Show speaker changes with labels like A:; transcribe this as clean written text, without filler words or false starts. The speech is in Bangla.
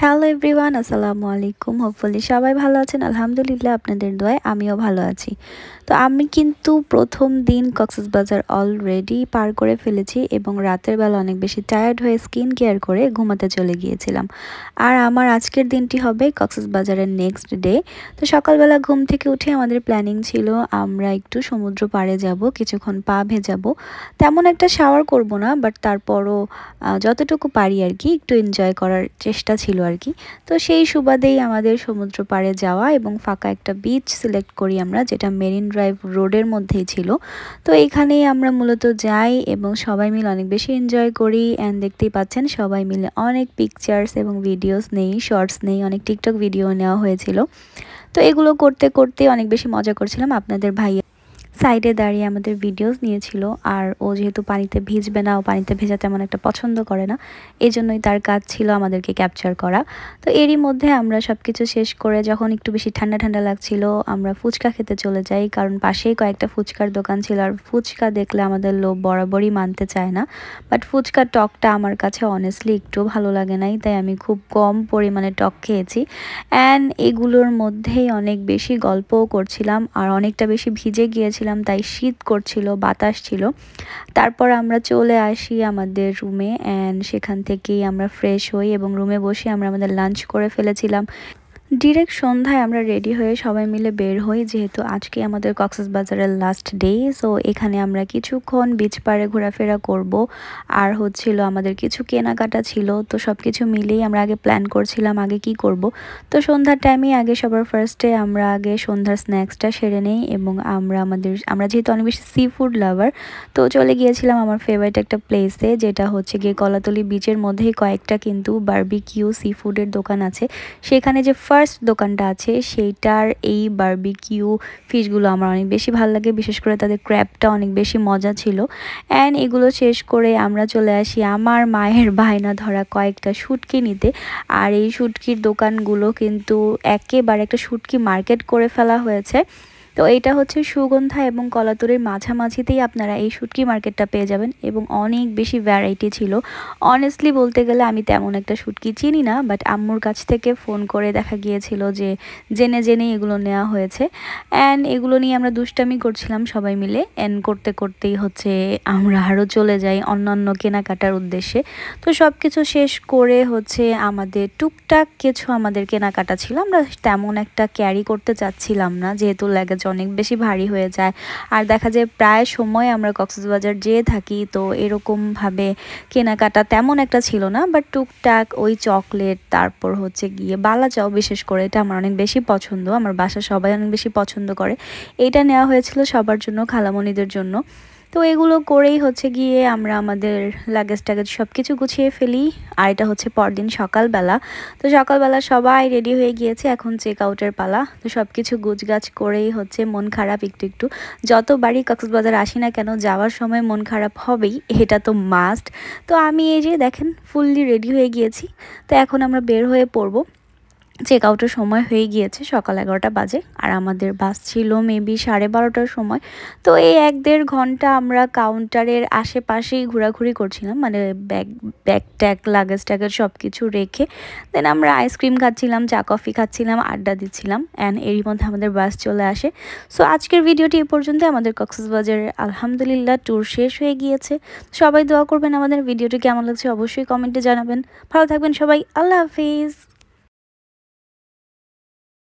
A: হ্যালো এভরিওয়ান, আসসালামু আলাইকুম। হোপফুলি সবাই ভালো আছেন। আলহামদুলিল্লাহ, আপনাদের দোয়ায় আমিও ভালো আছি। তো আমি কিন্তু প্রথম দিন কক্সবাজার অলরেডি পার করে ফেলেছি এবং রাতের বেলা অনেক বেশি টায়ার্ড হয়ে স্কিন কেয়ার করে ঘুমাতে চলে গিয়েছিলাম। আর আমার আজকের দিনটি হবে কক্সবাজারের নেক্সট ডে। তো সকালবেলা ঘুম থেকে উঠে আমাদের প্ল্যানিং ছিল আমরা একটু সমুদ্র পাড়ে যাব, কিছুক্ষণ পা ভেজাবো। তেমন একটা শাওয়ার করব না, বাট তারপরও যতটুকু পারি আর কি একটু এনজয় করার চেষ্টা ছিল আর কি। তো সেই সুবাদেই আমাদের সমুদ্র পাড়ে যাওয়া এবং ফাঁকা একটা বিচ সিলেক্ট করি আমরা, যেটা মেরিন ড্রাইভ রোডের মধ্যেই ছিল। তো এইখানেই আমরা মূলত যাই এবং সবাই মিলে অনেক বেশি এনজয় করি। অ্যান্ড দেখতেই পাচ্ছেন সবাই মিলে অনেক পিকচার্স এবং ভিডিওস নেই, শর্টস নেই, অনেক টিকটক ভিডিও নেওয়া হয়েছিল। তো এগুলো করতে করতে অনেক বেশি মজা করছিলাম। আপনাদের ভাই সাইডে দাঁড়িয়ে আমাদের ভিডিওস নিয়েছিল। আর ও যেহেতু পানিতে ভিজবে না, ও পানিতে ভেজা তেমন একটা পছন্দ করে না, এই জন্যই তার কাজ ছিল আমাদেরকে ক্যাপচার করা। তো এরই মধ্যে আমরা সব কিছু শেষ করে যখন একটু বেশি ঠান্ডা ঠান্ডা লাগছিল, আমরা ফুচকা খেতে চলে যাই, কারণ পাশেই কয়েকটা ফুচকার দোকান ছিল। আর ফুচকা দেখলে আমাদের লোভ বরাবরই মানতে চায় না, বাট ফুচকার টকটা আমার কাছে অনেস্টলি একটু ভালো লাগে নাই, তাই আমি খুব কম পরিমাণে টক খেয়েছি। অ্যান্ড এগুলোর মধ্যেই অনেক বেশি গল্পও করছিলাম আর অনেকটা বেশি ভিজে গিয়েছিলাম, তাই শীত করছিল, বাতাস ছিল। তারপর আমরা চলে আসি আমাদের রুমে অ্যান্ড সেখান থেকেই আমরা ফ্রেশ হই এবং রুমে বসে আমরা আমাদের লাঞ্চ করে ফেলেছিলাম। ডিরেক্ট সন্ধ্যায় আমরা রেডি হয়ে সবাই মিলে বের হই, যেহেতু আজকে আমাদের কক্সবাজারের লাস্ট ডে। সো এখানে আমরা কিছুক্ষণ বিচ পাড়ে ঘোরাফেরা করব। আর হচ্ছিল আমাদের কিছু কেনাকাটা ছিল, তো সব কিছু মিলেই আমরা আগে প্ল্যান করছিলাম আগে কি করব। তো সন্ধ্যার টাইমে আগে সবার ফার্স্টে আমরা আগে সন্ধ্যার স্ন্যাক্সটা সেরে নেই এবং আমরা যেহেতু অনেক বেশি সি ফুড লাভার, তো চলে গিয়েছিলাম আমার ফেভারিট একটা প্লেসে, যেটা হচ্ছে গিয়ে কলাতলি বিচের মধ্যেই কয়েকটা কিন্তু বারবিকিউ সি ফুডের দোকান আছে। সেখানে যে ফার্স্ট দোকানটা আছে সেইটার এই বারবিকিউ ফিশগুলো আমার অনেক বেশি ভালো লাগে, বিশেষ করে তাদের ক্র্যাবটা অনেক বেশি মজা ছিল। অ্যান্ড এগুলো শেষ করে আমরা চলে আসি আমার মায়ের বায়না ধরা কয়েকটা শুটকি নিতে। আর এই শুটকির দোকানগুলো কিন্তু একেবারে একটা শুটকি মার্কেট করে ফেলা হয়েছে। তো এইটা হচ্ছে সুগন্ধা এবং কলাতলির মাঝামাঝিতেই আপনারা এই শুটকি মার্কেটটা পেয়ে যাবেন এবং অনেক বেশি ভ্যারাইটি ছিল। অনেস্টলি বলতে গেলে আমি তেমন একটা শুটকি চিনি না, বাট আম্মুর কাছ থেকে ফোন করে দেখা গিয়েছিল যে জেনে জেনেই এগুলো নেওয়া হয়েছে। অ্যান্ড এগুলো নিয়ে আমরা দুষ্টামি করছিলাম সবাই মিলে, অ্যান্ড করতে করতেই হচ্ছে আমরা আরও চলে যাই অন্যান্য কেনাকাটার উদ্দেশ্যে। তো সব কিছু শেষ করে হচ্ছে আমাদের টুকটাক কিছু আমাদের কেনাকাটা ছিল, আমরা তেমন একটা ক্যারি করতে চাচ্ছিলাম না, যেহেতু লাগেজ অনেক বেশি ভারী হয়ে যায়। আর দেখা যায় প্রায় সময় আমরা কক্সবাজার যেয়ে থাকি, তো এরকমভাবে কেনাকাটা তেমন একটা ছিল না। বাট টুকটাক ওই চকলেট, তারপর হচ্ছে গিয়ে বালাচাও, বিশেষ করে এটা আমার অনেক বেশি পছন্দ, আমার বাসা সবাই অনেক বেশি পছন্দ করে। এইটা নেওয়া হয়েছিল সবার জন্য, খালামণিদের জন্য। তো এগুলো করেই হচ্ছে গিয়ে আমরা আমাদের লাগেজ টাগেজ সব কিছু গুছিয়ে ফেলি। আর এটা হচ্ছে পরদিন সকালবেলা। তো সকালবেলা সবাই রেডি হয়ে গিয়েছে, এখন চেক আউটের পালা। তো সব কিছু গুছগাছ করেই হচ্ছে মন খারাপ একটু একটু। যতবারই কক্সবাজার আসি না কেন, যাওয়ার সময় মন খারাপ হবেই, এটা তো মাস্ট। তো আমি এই যে দেখেন ফুললি রেডি হয়ে গিয়েছি। তো এখন আমরা বের হয়ে পড়বো। চেক আউটের সময় হয়ে গিয়েছে, সকাল 11টা বাজে আর আমাদের বাস ছিল মেবি 12:30টার সময়। তো এই 1-1.5 ঘন্টা আমরা কাউন্টারের আশেপাশেই ঘোরাঘুরি করছিলাম, মানে ব্যাগ ট্যাগ লাগেজ ট্যাগেজ সব কিছু রেখে। দেন আমরা আইসক্রিম খাচ্ছিলাম, চা কফি খাচ্ছিলাম, আড্ডা দিচ্ছিলাম। অ্যান্ড এরই মধ্যে আমাদের বাস চলে আসে। সো আজকের ভিডিওটি এ পর্যন্ত। আমাদের কক্সবাজারের আলহামদুলিল্লাহ ট্যুর শেষ হয়ে গিয়েছে। সবাই দোয়া করবেন, আমাদের ভিডিওটি কেমন লাগছে অবশ্যই কমেন্টে জানাবেন। ভালো থাকবেন সবাই, আল্লাহ হাফিজ।